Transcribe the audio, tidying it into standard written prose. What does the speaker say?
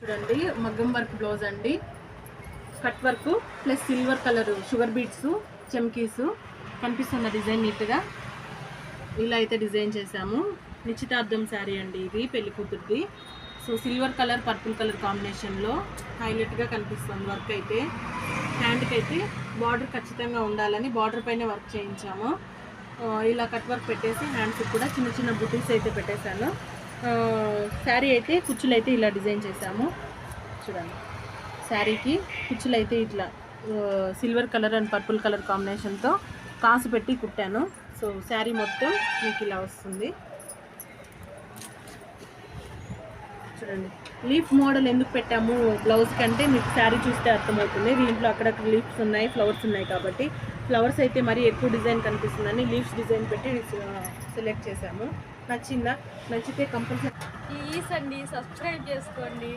చూడండి మగ్గం work blouse అండి, cut work plus silver colour sugar beads చెమ్కీస్ కనిపిస్తున్న డిజైన్ నీట్గా ఇలా అయితే డిజైన్ చేసాము. నిశ్చితార్థం శారీ అండి ఇది, పెళ్లి కూతుర్ది. So silver colour purple colour కాంబినేషన్లో హైలైట్గా కనిపిస్తుంది వర్క్ అయితే. హ్యాండ్కి అయితే బార్డర్ ఖచ్చితంగా ఉండాలని బార్డర్ పైన వర్క్ చేయించాము. ఇలా కట్ వర్క్ పెట్టేసి హ్యాండ్స్కి కూడా చిన్న చిన్న బుటీస్ అయితే పెట్టేశాను. శారీ అయితే కుచ్చులు అయితే ఇలా డిజైన్ చేసాము. చూడండి శారీకి కుచ్చులు అయితే ఇట్లా silver colour and purple colour కాంబినేషన్తో కాసు పెట్టి కుట్టాను. సో శారీ మొత్తం మీకు ఇలా వస్తుంది. చూడండి లీఫ్ మోడల్ ఎందుకు పెట్టాము బ్లౌజ్ కంటే మీకు శారీ చూస్తే అర్థమవుతుంది. దీంట్లో అక్కడక్కడ లీఫ్స్ ఉన్నాయి, ఫ్లవర్స్ ఉన్నాయి కాబట్టి ఫ్లవర్స్ అయితే మరీ ఎక్కువ డిజైన్ కనిపిస్తుందని లీవ్స్ డిజైన్ పెట్టి సెలెక్ట్ చేశాము. నచ్చితే కంపల్సరీ ప్లీజ్ అండి సబ్స్క్రైబ్ చేసుకోండి.